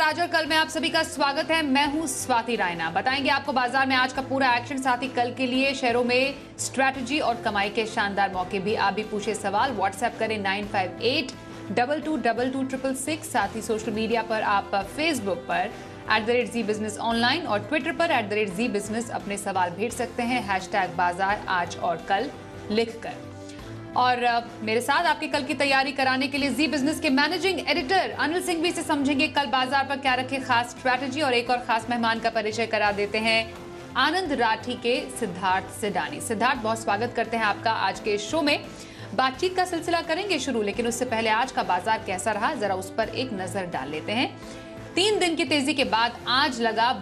आज और कल में आप सभी का स्वागत है। मैं हूं स्वाति रायना। बताएंगे आपको बाजार में आज का पूरा एक्शन, साथ ही कल के लिए शेयरों में स्ट्रैटेजी और कमाई के शानदार मौके भी। आप भी पूछे सवाल, व्हाट्सएप करें 9582222266। साथ ही सोशल मीडिया पर आप फेसबुक पर @ZEE Business ऑनलाइन और ट्विटर पर @ZEE Business अपने सवाल भेज सकते हैं #बाजार आज और कल लिखकर। और मेरे साथ आपकी कल की तैयारी कराने के लिए जी बिजनेस के मैनेजिंग एडिटर अनिल सिंघवी से समझेंगे कल बाजार पर क्या रखे खास स्ट्रैटेजी। और एक और खास मेहमान का परिचय करा देते हैं, आनंद राठी के सिद्धार्थ सिडानी। सिद्धार्थ, बहुत स्वागत करते हैं आपका आज के शो में। बातचीत का सिलसिला करेंगे शुरू, लेकिन उससे पहले आज का बाजार कैसा रहा जरा उस पर एक नजर डाल लेते हैं। 3 दिन की तेजी के बाद आज लगा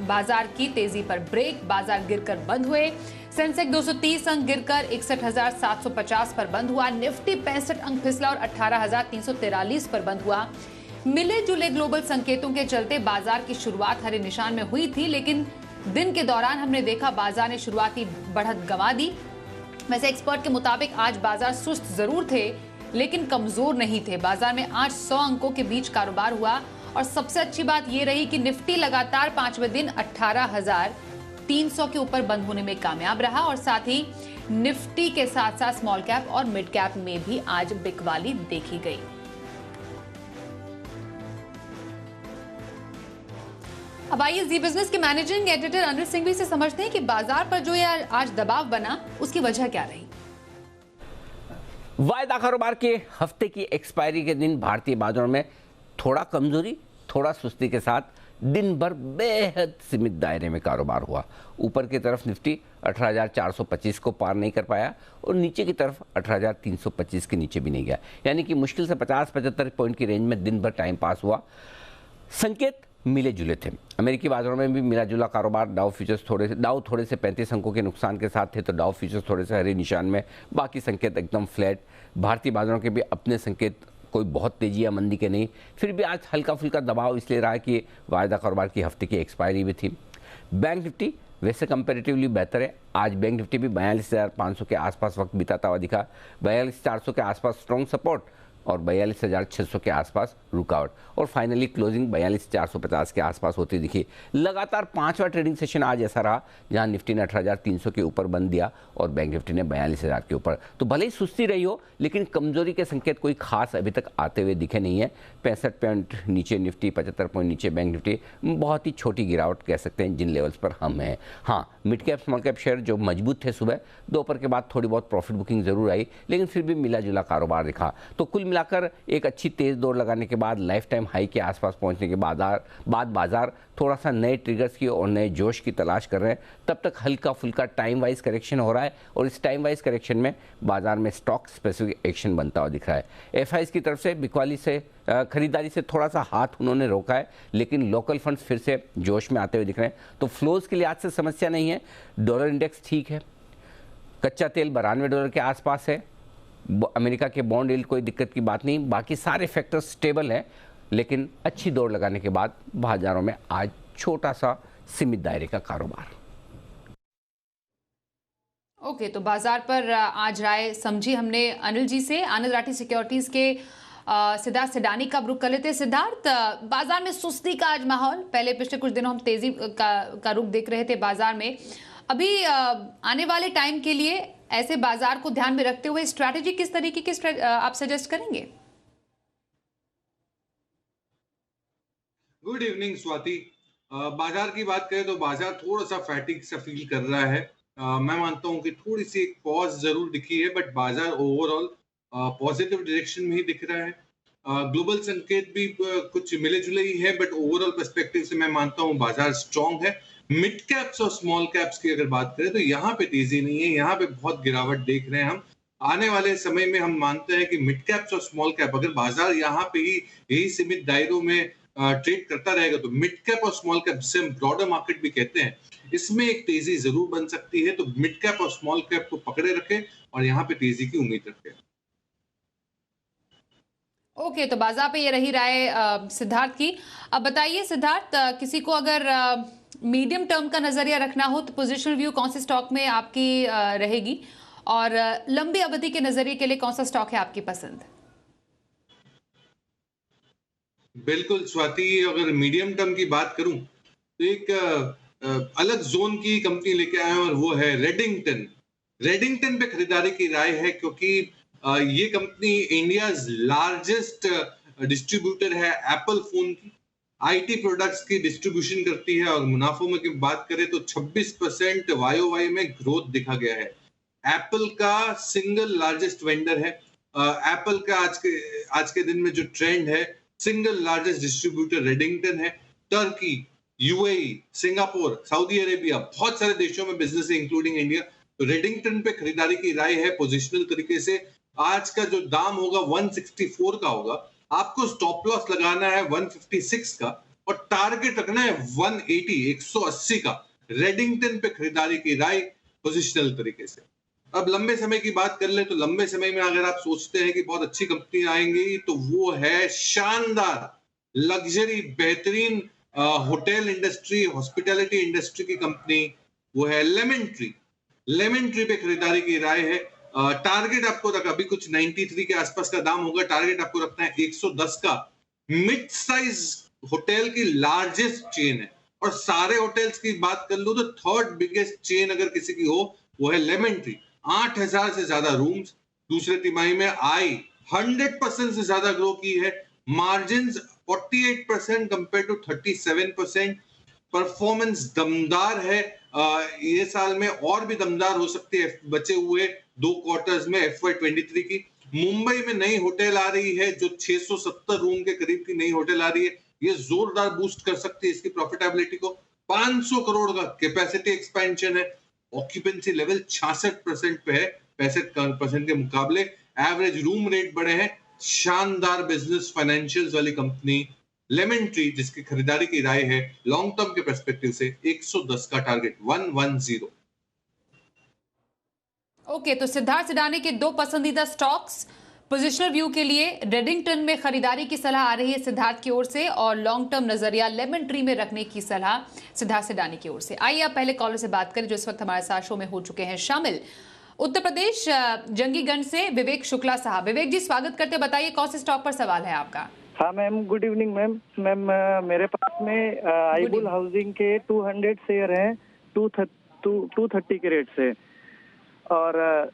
बाजार की तेजी पर ब्रेक। बाजार गिरकर बंद हुए। सेंसेक्स 230 अंक गिरकर 61,750 पर बंद हुआ। निफ्टी 65 अंक फिसला और 18,343 पर बंद हुआ। मिले जुले ग्लोबल संकेतों के चलते बाजार की शुरुआत हरे निशान में हुई थी, लेकिन दिन के दौरान हमने देखा बाजार ने शुरुआती बढ़त गंवा दी। वैसे एक्सपर्ट के मुताबिक आज बाजार सुस्त जरूर थे, लेकिन कमजोर नहीं थे। बाजार में आज 100 अंकों के बीच कारोबार हुआ और सबसे अच्छी बात यह रही कि निफ्टी लगातार 5वें दिन 18,300 के ऊपर बंद होने में कामयाब रहा। और साथ ही निफ्टी के साथ साथ स्मॉल कैप और मिड कैप में भी आज बिकवाली देखी गई। अब आइए जी बिजनेस के मैनेजिंग एडिटर अनिल सिंघवी से समझते हैं कि बाजार पर जो ये आज दबाव बना उसकी वजह क्या रही। वायदा कारोबार के हफ्ते की एक्सपायरी के दिन भारतीय बाजारों में थोड़ा कमजोरी, थोड़ा सुस्ती के साथ दिन भर बेहद सीमित दायरे में कारोबार हुआ। ऊपर की तरफ निफ्टी 18,425 को पार नहीं कर पाया और नीचे की तरफ 18,325 के नीचे भी नहीं गया, यानी कि मुश्किल से 50-75 पॉइंट की रेंज में दिन भर टाइम पास हुआ। संकेत मिले जुले थे। अमेरिकी बाजारों में भी मिला जुला कारोबार। डाउ थोड़े से 35 अंकों के नुकसान के साथ थे, तो डाउ फ्यूचर्स थोड़े से हरे निशान में, बाकी संकेत एकदम फ्लैट। भारतीय बाजारों के भी अपने संकेत कोई बहुत तेजी या मंदी के नहीं, फिर भी आज हल्का फुल्का दबाव इसलिए रहा कि वायदा कारोबार की हफ्ते की एक्सपायरी भी थी। बैंक निफ्टी वैसे कंपैरेटिवली बेहतर है। आज बैंक निफ्टी भी 42,500 के आसपास वक्त बिताता हुआ दिखा। 42,400 के आसपास स्ट्रॉन्ग सपोर्ट और 42,600 के आसपास रुकावट, और फाइनली क्लोजिंग 42,450 के आसपास होती दिखी। लगातार 5वां ट्रेडिंग सेशन आज ऐसा रहा जहां निफ्टी ने 18,300 के ऊपर बंद दिया और बैंक निफ्टी ने 42,000 के ऊपर। तो भले ही सुस्ती रही हो, लेकिन कमजोरी के संकेत कोई खास अभी तक आते हुए दिखे नहीं है। 65 पॉइंट नीचे निफ्टी, 75 पॉइंट नीचे बैंक निफ्टी, बहुत ही छोटी गिरावट कह सकते हैं जिन लेवल्स पर हम हैं। हाँ, mid cap small cap share जो मजबूत थे सुबह, दोपहर के बाद थोड़ी बहुत प्रॉफिट बुकिंग जरूर आई, लेकिन फिर भी मिला जुला कारोबार दिखा। तो कुल मिलाकर एक अच्छी तेज दौड़ लगाने के बाद, लाइफ टाइम हाई के आसपास पहुंचने के बाद बाजार थोड़ा सा नए ट्रिगर्स की और नए जोश की तलाश कर रहे हैं। तब तक हल्का फुल्का टाइम वाइज करेक्शन हो रहा है और इस टाइम वाइज करेक्शन में बाजार में स्टॉक स्पेसिफिक एक्शन बनता हुआ दिख रहा है। एफआईज की तरफ से बिकवाली से खरीदारी से थोड़ा सा हाथ उन्होंने रोका है, लेकिन लोकल फंड्स फिर से जोश में आते हुए दिख रहे हैं। तो फ्लोज के लिहाज से समस्या नहीं है। डॉलर इंडेक्स ठीक है। कच्चा तेल $92 के आसपास है। अमेरिका के बॉन्ड यील्ड कोई दिक्कत की बात नहीं, बाकी सारे फैक्टर्स स्टेबल हैं। लेकिन अच्छी दौड़ लगाने के बाद बाजारों में आज छोटा सा सीमित दायरे का कारोबार। ओके, तो बाजार पर आज राय समझी हमने अनिल जी से। आनंद राठी सिक्योरिटीज के सिद्धार्थ सिडानी का रुख कर लेते हैं। सिद्धार्थ, बाजार में सुस्ती का आज माहौल, पहले पिछले कुछ दिनों हम तेजी का रुख देख रहे थे बाजार में। अभी आने वाले टाइम के लिए ऐसे बाजार को ध्यान में रखते हुए स्ट्रैटेजी किस तरीके की आप सजेस्ट करेंगे? Good evening Swati. बाजार की बात करें तो बाजार थोड़ा सा फैटिक सा फील कर रहा है। मैं मानता हूं कि थोड़ी सी एक पॉज जरूर दिखी है, बट बाजार ओवरऑल पॉजिटिव डायरेक्शन में ही दिख रहा है। ग्लोबल संकेत भी कुछ मिले जुले ही है, बट ओवरऑल पर्सपेक्टिव से मैं मानता हूं बाजार स्ट्रॉन्ग है। मिड कैप्स और स्मॉल कैप्स की अगर बात करें तो यहाँ पे तेजी नहीं है, यहाँ पे बहुत गिरावट देख रहे हैं हम। आने वाले समय में हम मानते हैं कि मिड कैप्स और स्मॉल कैप, अगर बाजार यहाँ पे ही यही सीमित दायरों में ट्रेड करता रहेगा तो मिड कैप और स्मॉल कैप, जिसे हम ब्रॉडर मार्केट भी कहते हैं, इसमें एक तेजी जरूर बन सकती है। तो मिड कैप और स्मॉल कैप को पकड़े रखें और यहाँ पे तेजी की उम्मीद रखें। ओके, तो बाजार पे ये रही राय सिद्धार्थ की। अब बताइए सिद्धार्थ, किसी को अगर मीडियम टर्म का नजरिया रखना हो तो पोजिशनल व्यू कौन से स्टॉक में आपकी रहेगी, और लंबी अवधि के नजरिए के लिए कौन सा स्टॉक है आपकी पसंद? बिल्कुल स्वाति, अगर मीडियम टर्म की बात करूं तो एक अलग जोन की कंपनी लेके आए हैं और वो है रेडिंगटन। रेडिंगटन पे खरीदारी की राय है क्योंकि ये कंपनी इंडिया लार्जेस्ट डिस्ट्रीब्यूटर है एप्पल फोन की। आईटी प्रोडक्ट्स की डिस्ट्रीब्यूशन करती है और मुनाफों में की बात करें तो 26% वाई में ग्रोथ दिखा गया है। एप्पल का सिंगल लार्जेस्ट वेंडर है। एप्पल का आज के दिन में जो ट्रेंड है, सिंगल लार्जेस्ट डिस्ट्रीब्यूटर रेडिंगटन है। Turkey, UAE, Singapore, Saudi Arabia, बहुत सारे देशों में बिजनेस है इंक्लूडिंग इंडिया। तो रेडिंगटन पे खरीदारी की राय है पोजिशनल तरीके से। आज का जो दाम होगा 164 का होगा, आपको स्टॉप लॉस लगाना है 156 का और टारगेट रखना है 180 180 का। रेडिंगटन पे खरीदारी की राय पोजिशनल तरीके से। अब लंबे समय की बात कर ले तो लंबे समय में अगर आप सोचते हैं कि बहुत अच्छी कंपनी आएंगी तो वो है शानदार लग्जरी बेहतरीन होटल इंडस्ट्री, हॉस्पिटैलिटी इंडस्ट्री की कंपनी, वो है लेमन ट्री। लेमन ट्री पे खरीदारी की राय है। टारगेट आपको रखा, अभी कुछ 93 के आसपास का दाम होगा, टारगेट आपको रखना है 110 का। मिड साइज होटल की लार्जेस्ट चेन है और सारे होटल्स की बात कर लो तो थर्ड बिगेस्ट चेन अगर किसी की हो वो है लेमन ट्री। 8,000 से ज्यादा रूम्स, दूसरे तिमाही में आई 100% से ज्यादा ग्रो की है। Margin 48% compare to 37%। परफॉर्मेंस दमदार है। ये साल में और भी दमदार हो सकती है बचे हुए 2 क्वार्टर्स में FY23 की। मुंबई में नई होटल आ रही है जो 670 रूम के करीब की नई होटल आ रही है। ये जोरदार बूस्ट कर सकती है इसकी प्रॉफिटेबिलिटी को। 500 करोड़ का कैपेसिटी एक्सपेंशन है। ऑक्यूपेंसी लेवल 66% पे है 65% के मुकाबले। एवरेज रूम रेट बढ़े हैं। शानदार बिजनेस फाइनेंशियल्स वाली कंपनी लेमन ट्री, जिसकी खरीदारी की राय है लॉन्ग टर्म के पर्सपेक्टिव से 110 का टारगेट 110। ओके, तो सिद्धार्थ सिडानी के 2 पसंदीदा स्टॉक्स पोजिशनल व्यू के लिए रेडिंगटन में खरीदारी की सलाह आ रही है सिद्धार्थ की ओर से और लॉन्ग टर्म नजरिया लेमन ट्री में रखने की सलाह सिद्धार्थ सिडानी की ओर से। आइए आप पहले कॉलर से बात करें जो इस वक्त हमारे साथ शो में हो चुके हैं शामिल। उत्तर प्रदेश जंगीगंज से विवेक शुक्ला साहब। विवेक जी स्वागत करते, बताइए कौन से स्टॉक पर सवाल है आपका? हाँ मैम, गुड इवनिंग मैम। मेरे पास में आईबुल हाउसिंग के 200 शेयर हैं 230 के रेट से, और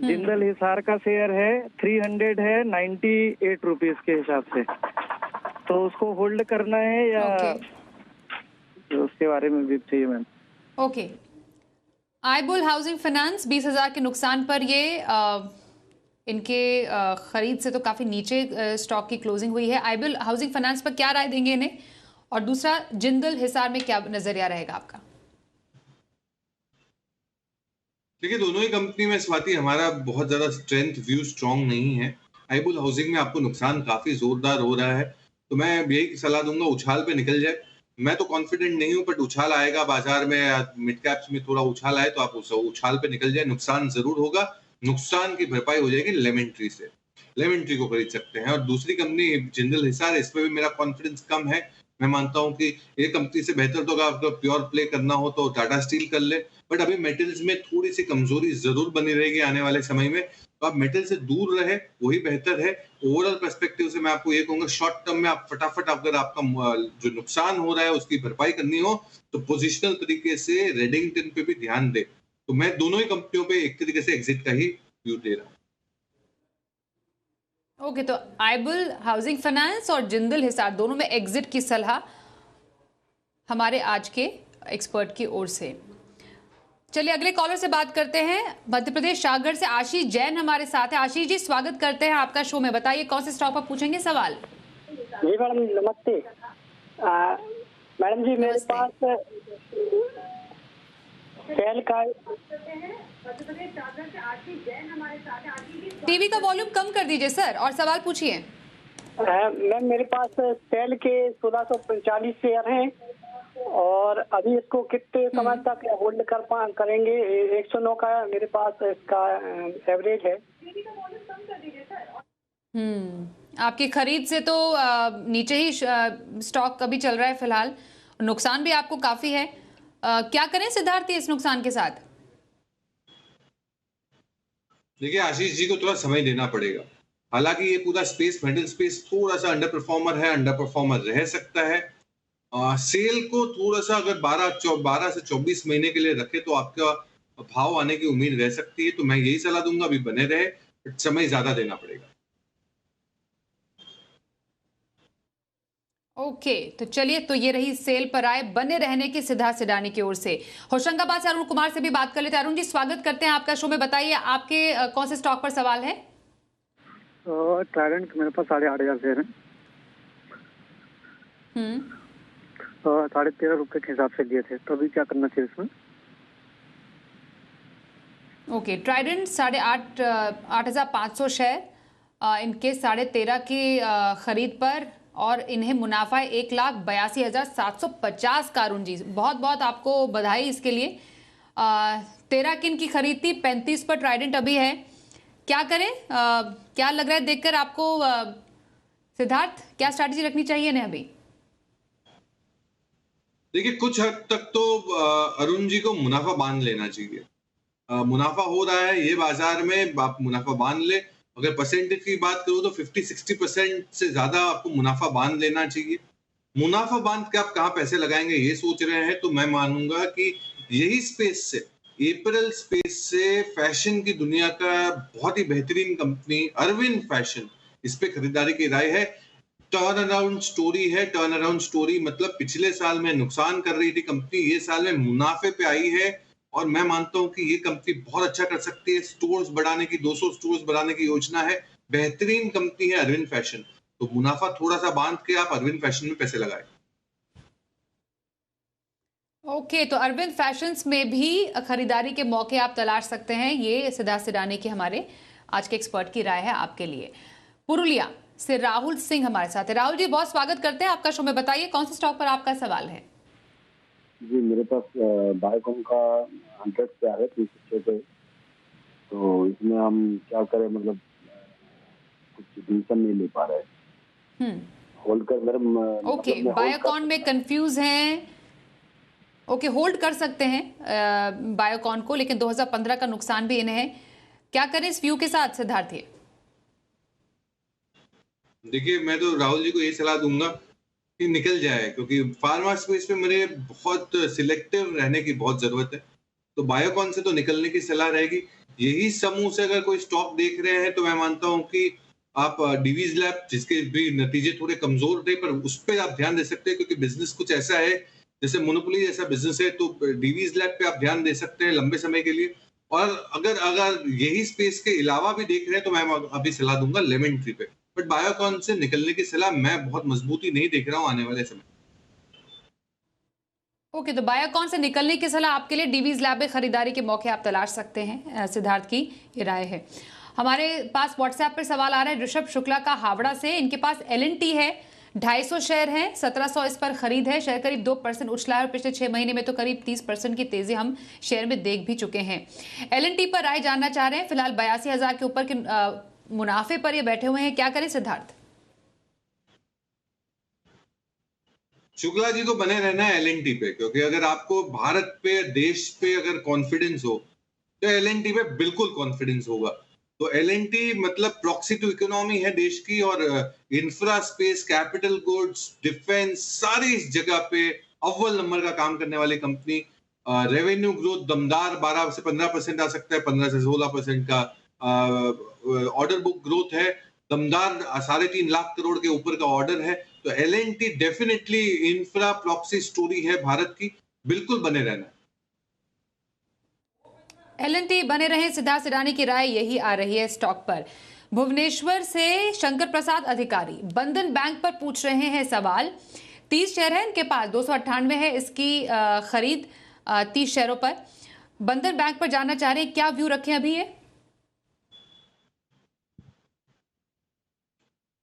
जिंदल हिसार का शेयर है 300 है 98 रुपीज के हिसाब से। तो उसको होल्ड करना है या उसके बारे में भी चाहिए मैम? ओके, आईबुल हाउसिंग फाइनेंस 20,000 के नुकसान पर ये इनके खरीद से तो काफी नीचे स्टॉक की क्लोजिंग हुई है। आईबुल हाउसिंग फाइनेंस पर क्या राय देंगे इन्हें, और दूसरा जिंदल हिसार में क्या नजरिया रहेगा आपका? देखिए, दोनों ही कंपनी में स्वाति हमारा बहुत ज्यादा स्ट्रेंथ व्यू स्ट्रांग नहीं है। आईबुल हाउसिंग में आपको नुकसान काफी जोरदार हो रहा है, तो मैं यही सलाह दूंगा उछाल पे निकल जाए। मैं तो कॉन्फिडेंट नहीं हूं, बट उछाल आएगा बाजार में, मिड कैप्स में थोड़ा उछाल आए तो आप उस उछाल पे निकल जाए। नुकसान जरूर होगा, नुकसान की भरपाई हो जाएगी लेमन ट्री से। लेमन ट्री को खरीद सकते हैं। और दूसरी कंपनी जिंदल हिसार, इसमें भी मेरा कॉन्फिडेंस कम है। मैं मानता हूं कि ये कंपनी से बेहतर तो अगर आपको प्योर प्ले करना हो तो टाटा स्टील कर ले, बट अभी मेटल्स में थोड़ी सी कमजोरी जरूर बनी रहेगी आने वाले समय में, तो आप मेटल से दूर रहे वही बेहतर है। ओवरऑल पर्सपेक्टिव से मैं आपको ये कहूंगा, शॉर्ट टर्म में आप फटाफट अगर आपका जो नुकसान हो रहा है उसकी भरपाई करनी हो तो पोजिशनल तरीके से रेडिंगटन पे भी ध्यान दे। तो मैं दोनों ही कंपनियों पे एक तरीके से एग्जिट का ही व्यू दे रहा हूँ। ओके, तो आईबुल हाउसिंग फाइनेंस और जिंदल हिसार दोनों में एग्जिट की सलाह हमारे आज के एक्सपर्ट की ओर से। चलिए अगले कॉलर से बात करते हैं। मध्य प्रदेश शाहगढ़ से आशीष जैन हमारे साथ है। आशीष जी स्वागत करते हैं आपका शो में, बताइए कौन से स्टॉक पर पूछेंगे सवाल? जी मैडम नमस्ते। मैडम जी मेरे पास सेल का टीवी का वॉल्यूम कम कर दीजिए सर और सवाल पूछिए। मैम मेरे पास सेल के 1645 शेयर हैं और अभी इसको कितने समय तक होल्ड करेंगे? 109 का मेरे पास इसका एवरेज है। आपकी खरीद से तो नीचे ही स्टॉक अभी चल रहा है फिलहाल, नुकसान भी आपको काफी है। क्या करें सिद्धार्थ इस नुकसान के साथ? देखिए आशीष जी को थोड़ा समय देना पड़ेगा। हालांकि ये पूरा स्पेस, मेटल स्पेस थोड़ा सा अंडर परफॉर्मर है, अंडर परफॉर्मर रह सकता है। सेल को थोड़ा सा अगर 12 से 24 महीने के लिए रखे तो आपका भाव आने की उम्मीद रह सकती है। तो मैं यही सलाह दूंगा, अभी बने रहे, बट समय ज्यादा देना पड़ेगा। ओके, तो चलिए, तो ये रही सेल पर आए बने रहने की सिद्धार्थ सिडानी की ओर से। होशंगाबाद से अरुण कुमार से भी बात कर लेते हैं। अरुण जी, स्वागत करते हैं आपका शो में। बताइए, आपके कौन से स्टॉक पर सवाल है? ट्राइडेंट मेरे पास 8,500 शेयर है। 13.5 रुपए के हिसाब से लिए थे, तो अभी क्या करना चाहिए इसमें? ओके, ट्राइडेंट 8,500 शेयर, इनके 13.5 की खरीद पर, और इन्हें मुनाफा 1,82,750 का। अरुण जी, बहुत बहुत आपको बधाई इसके लिए। 13 की इनकी खरीद थी, 35 पर ट्राइडेंट अभी है। क्या करें? क्या लग रहा है देखकर आपको सिद्धार्थ, क्या स्ट्रैटेजी रखनी चाहिए इन्हें अभी? देखिए, कुछ हद तक तो अरुण जी को मुनाफा बांध लेना चाहिए। मुनाफा हो रहा है ये बाजार में, आप मुनाफा बांध ले। अगर परसेंटेज की बात करूं तो 50-60% से ज्यादा आपको मुनाफा बांध लेना चाहिए। मुनाफा बांध के आप कहाँ पैसे लगाएंगे ये सोच रहे हैं, तो मैं मानूंगा कि यही स्पेस से, अप्रैल स्पेस से फैशन की दुनिया का बहुत ही बेहतरीन कंपनी अरविंद फैशन, इस पे खरीदारी की राय है। टर्न अराउंड स्टोरी है। टर्न अराउंड स्टोरी मतलब पिछले साल में नुकसान कर रही थी कंपनी, ये साल में मुनाफे पे आई है, और मैं मानता हूं कि ये कंपनी बहुत अच्छा कर सकती है। स्टोर्स बढ़ाने की, 200 स्टोर्स बढ़ाने की योजना है। बेहतरीन कंपनी है अरविंद फैशन। तो मुनाफा थोड़ा सा बांध के आप अरविंद फैशन में पैसे लगाएं। ओके, तो अरविंद फैशंस में भी खरीदारी के मौके आप तलाश सकते हैं। ये सिद्धार्थ सिडानी की, हमारे आज के एक्सपर्ट की राय है आपके लिए। पुरुलिया से राहुल सिंह हमारे साथ है। राहुल जी, बहुत स्वागत करते हैं आपका शो में। बताइए, कौन से स्टॉक पर आपका सवाल है? जी, मेरे पास बायोकॉन का 100 पे आ रहा है 306 पे। तो इसमें हम क्या करें, मतलब कुछ डिसीजन नहीं ले पा रहे। होल्ड कर मेरे ओके, बायोकॉन में कंफ्यूज हैं। ओके, होल्ड कर सकते हैं बायोकॉन को, लेकिन 2015 का नुकसान भी इन्हें है। क्या करें इस व्यू के साथ सिद्धार्थ? देखिए, मैं तो राहुल जी को यही सलाह दूंगा कि निकल जाए, क्योंकि फार्मा स्पेस में मेरे बहुत सिलेक्टिव रहने की बहुत जरूरत है। तो बायोकॉन से तो निकलने की सलाह रहेगी। यही समूह से अगर कोई स्टॉक देख रहे हैं तो मैं मानता हूं कि आप डिवीज लैब, जिसके भी नतीजे थोड़े कमजोर थे, पर उस पर आप ध्यान दे सकते हैं, क्योंकि बिजनेस कुछ ऐसा है, जैसे मोनोपोली जैसा बिजनेस है, तो डिवीज लैब पे आप ध्यान दे सकते हैं लंबे समय के लिए। और अगर यही स्पेस के अलावा भी देख रहे हैं तो मैं अभी सलाह दूंगा लेमन ट्री पे। बट बायोकॉन से निकलने की सलाह मैं बहुत मजबूती नहीं देख रहा हूं आने वाले समय। ओके, तो बायोकॉन से निकलने की सलाह आपके लिए, डीवीज लैब में खरीदारी के मौके आप तलाश सकते हैं। सिद्धार्थ की ये राय है। हमारे पास व्हाट्सएप पर सवाल आ रहा है ऋषभ शुक्ला का हावड़ा से। इनके पास LNT है, 250 शेयर है, 1700 इस पर खरीद है। शेयर करीब 2% उछला है, और पिछले 6 महीने में तो करीब 30% की तेजी हम शेयर में देख भी चुके हैं। LNT पर राय जानना चाह रहे हैं। फिलहाल 82,000 के ऊपर के मुनाफे पर ये बैठे हुए हैं। क्या करें सिद्धार्थ? शुक्ला जी को बने रहना है LNT पे, क्योंकि अगर आपको भारत पे, देश पे अगर कॉन्फिडेंस हो तो LNT पे बिल्कुल कॉन्फिडेंस होगा। तो LNT मतलब प्रॉक्सी टू इकोनॉमी है देश की, और infra space, capital goods, defence, सारी इस जगह पे अव्वल नंबर का काम करने वाली कंपनी। रेवेन्यू ग्रोथ दमदार 12 से 15% आ सकता है, 15 से 16% का ऑर्डर बुक ग्रोथ है दमदार, 3.5 लाख करोड़ के ऊपर का ऑर्डर है। तो LNT definitely infra proxy story है भारत की, बिल्कुल बने रहना। LNT बने रहे, सिद्धार्थ सिडानी की राय यही आ रही है स्टॉक पर। भुवनेश्वर से शंकर प्रसाद अधिकारी बंधन बैंक पर पूछ रहे हैं सवाल। 30 शेयर है इनके पास, 298 है इसकी खरीद 30 शेयरों पर। बंधन बैंक पर जानना चाह रहे हैं क्या व्यू रखें अभी ये?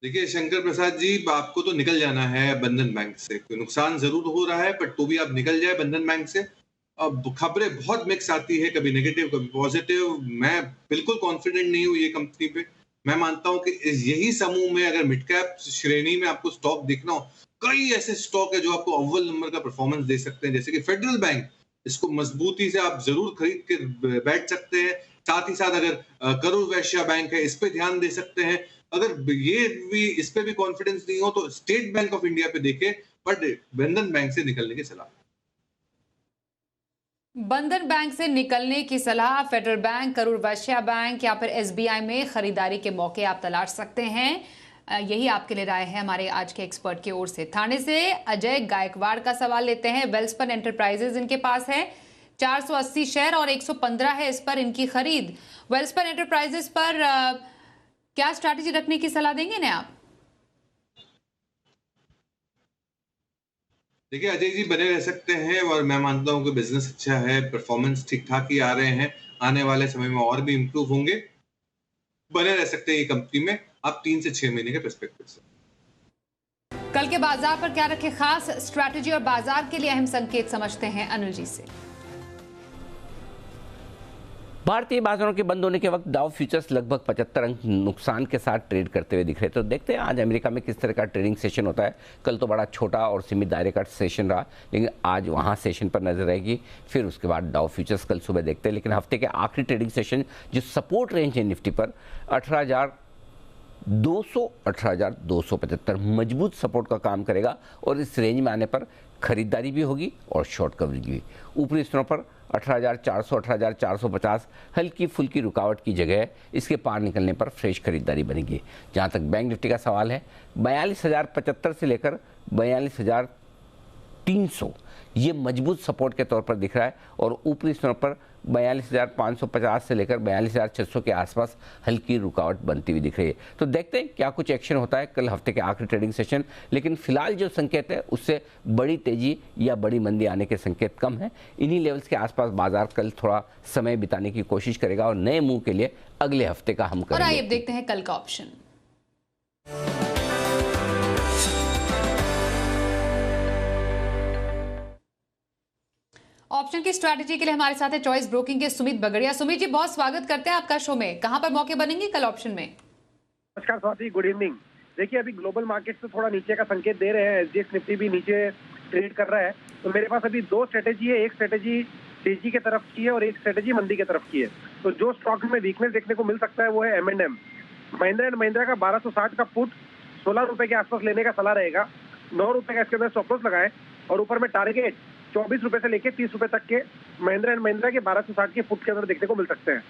देखिए शंकर प्रसाद जी, आपको तो निकल जाना है बंधन बैंक से। नुकसान जरूर हो रहा है, बट तो भी आप निकल जाए बंधन बैंक से। अब खबरें बहुत मिक्स आती है, कभी नेगेटिव कभी पॉजिटिव। मैं बिल्कुल कॉन्फिडेंट नहीं हूँ ये कंपनी पे। मैं मानता हूँ कि यही समूह में अगर मिड कैप श्रेणी में आपको स्टॉक देखना हो, कई ऐसे स्टॉक है जो आपको अव्वल नंबर का परफॉर्मेंस दे सकते हैं, जैसे कि फेडरल बैंक। इसको मजबूती से आप जरूर खरीद के बैठ सकते हैं। साथ ही साथ अगर करूर वैश्य बैंक है, इस पे ध्यान दे सकते हैं। अगर ये भी इस पे भी कॉन्फिडेंस नहीं हो तो स्टेट बैंक ऑफ इंडिया पे देखें, बट बंधन बैंक से निकलने की सलाह। बंधन बैंक से निकलने की सलाह, federal bank, Karur Vysya bank या फिर एसबीआई में खरीदारी के मौके आप तलाश सकते हैं। यही आपके लिए राय है हमारे आज के एक्सपर्ट की ओर से। थाने से अजय गायकवाड़ का सवाल लेते हैं। वेल्सपन एंटरप्राइजेज इनके पास है, 480 शेयर और 115 है इस पर इनकी खरीद। वेल्सपन एंटरप्राइजेज पर क्या स्ट्रैटेजी रखने की सलाह देंगे ना आप? देखिए अजय जी, बने रह सकते हैं और मैं मानता हूं कि बिजनेस अच्छा है, परफॉर्मेंस ठीक ठाक ही आ रहे हैं, आने वाले समय में और भी इंप्रूव होंगे। बने रह सकते हैं ये कंपनी में आप 3 से 6 महीने के पर्सपेक्टिव से। कल के बाजार पर क्या रखे खास स्ट्रैटेजी और बाजार के लिए अहम संकेत समझते हैं अनिल जी से। भारतीय बाजारों के बंद होने के वक्त डाउ फ्यूचर्स लगभग 75 अंक नुकसान के साथ ट्रेड करते हुए दिख रहे। तो देखते हैं आज अमेरिका में किस तरह का ट्रेडिंग सेशन होता है। कल तो बड़ा छोटा और सीमित दायरे का सेशन रहा, लेकिन आज वहां सेशन पर नजर रहेगी। फिर उसके बाद डाउ फ्यूचर्स कल सुबह देखते हैं। लेकिन हफ्ते के आखिरी ट्रेडिंग सेशन जो सपोर्ट रेंज है निफ्टी पर 18,200 18,275 मजबूत सपोर्ट का काम करेगा और इस रेंज में आने पर खरीदारी भी होगी और शॉर्ट कवरेज भी। ऊपरी स्तरों पर 18,400 18,450 हल्की फुल्की रुकावट की जगह है, इसके पार निकलने पर फ्रेश खरीदारी बनेगी। जहां तक बैंक निफ्टी का सवाल है, 42,075 से लेकर 42,300 ये मजबूत सपोर्ट के तौर पर दिख रहा है और ऊपरी स्तरों पर 42,550 से लेकर 42,600 के आसपास हल्की रुकावट बनती हुई दिख रही है। तो देखते हैं क्या कुछ एक्शन होता है कल हफ्ते के आखिरी ट्रेडिंग सेशन। लेकिन फिलहाल जो संकेत है उससे बड़ी तेजी या बड़ी मंदी आने के संकेत कम है। इन्हीं लेवल्स के आसपास बाजार कल थोड़ा समय बिताने की कोशिश करेगा और नए मूव के लिए अगले हफ्ते का हम करेंगे। और आइए देखते हैं कल का ऑप्शन। ऑप्शन की स्ट्रैटेजी के लिए हमारे साथ है चॉइस ब्रोकिंग के सुमित बगड़िया। सुमित जी, बहुत स्वागत करते हैं आपका शो में। कहां पर मौके बनेंगे कल ऑप्शन में? नमस्कार स्वाति, गुड इवनिंग। देखिए अभी ग्लोबल मार्केट से थोड़ा नीचे का संकेत दे रहे हैं, एसजीएक्स निफ्टी भी नीचे ट्रेड कर रहा है। तो मेरे पास अभी 2 स्ट्रेटेजी है, एक स्ट्रेटेजी तेजी की तरफ की है और एक स्ट्रेटेजी मंदी की तरफ की है। तो जो स्टॉक में वीकनेस देखने को मिल सकता है वो है M&M। महिंद्रा एंड महिंद्रा का 1260 का पुट 16 रुपए के आसपास लेने का सलाह रहेगा। 9 रुपए का इसके अंदर स्टॉप लॉस लगाए और ऊपर में टारगेट 24 रुपए से लेके 30 रुपए तक के महिंद्रा एंड महिंद्रा के 1260 के फुट के अंदर देखने को मिल सकते हैं।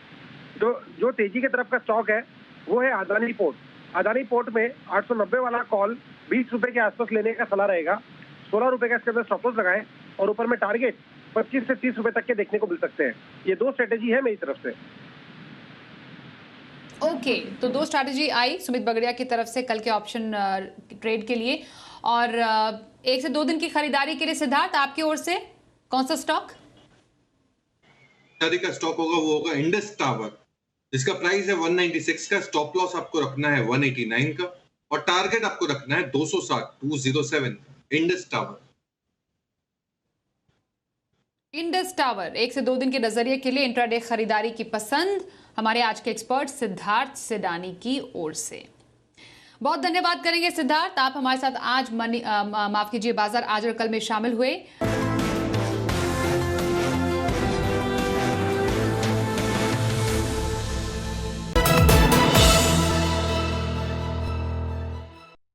जो तेजी की तरफ का स्टॉक है वो है अदानी पोर्ट। अदानी पोर्ट में 890 वाला कॉल 20 रुपए के आसपास लेने का सलाह रहेगा। 16 रुपए का इसके अंदर स्टॉप लॉस लगाएं और ऊपर में टारगेट 25 से 30 रुपए तक के देखने को मिल सकते हैं। ये 2 स्ट्रेटेजी है मेरी तरफ से। ओके, तो 2 स्ट्रैटेजी आई सुमित बगड़िया की तरफ से कल के ऑप्शन ट्रेड के लिए। और 1 से 2 दिन की खरीदारी के लिए सिद्धार्थ आपकी ओर से कौन सा स्टॉक? का स्टॉक होगा वो होगा इंडस टावर, जिसका प्राइस है 196 का। स्टॉप लॉस आपको रखना है 189 का और टारगेट आपको रखना है 207 इंडस टावर। इंडस टावर 1 से 2 दिन के नजरिए के लिए इंट्राडे खरीदारी की पसंद हमारे आज के एक्सपर्ट सिद्धार्थ सिडानी की ओर से। बहुत धन्यवाद करेंगे सिद्धार्थ, आप हमारे साथ आज माफ कीजिए बाजार आज और कल में शामिल हुए।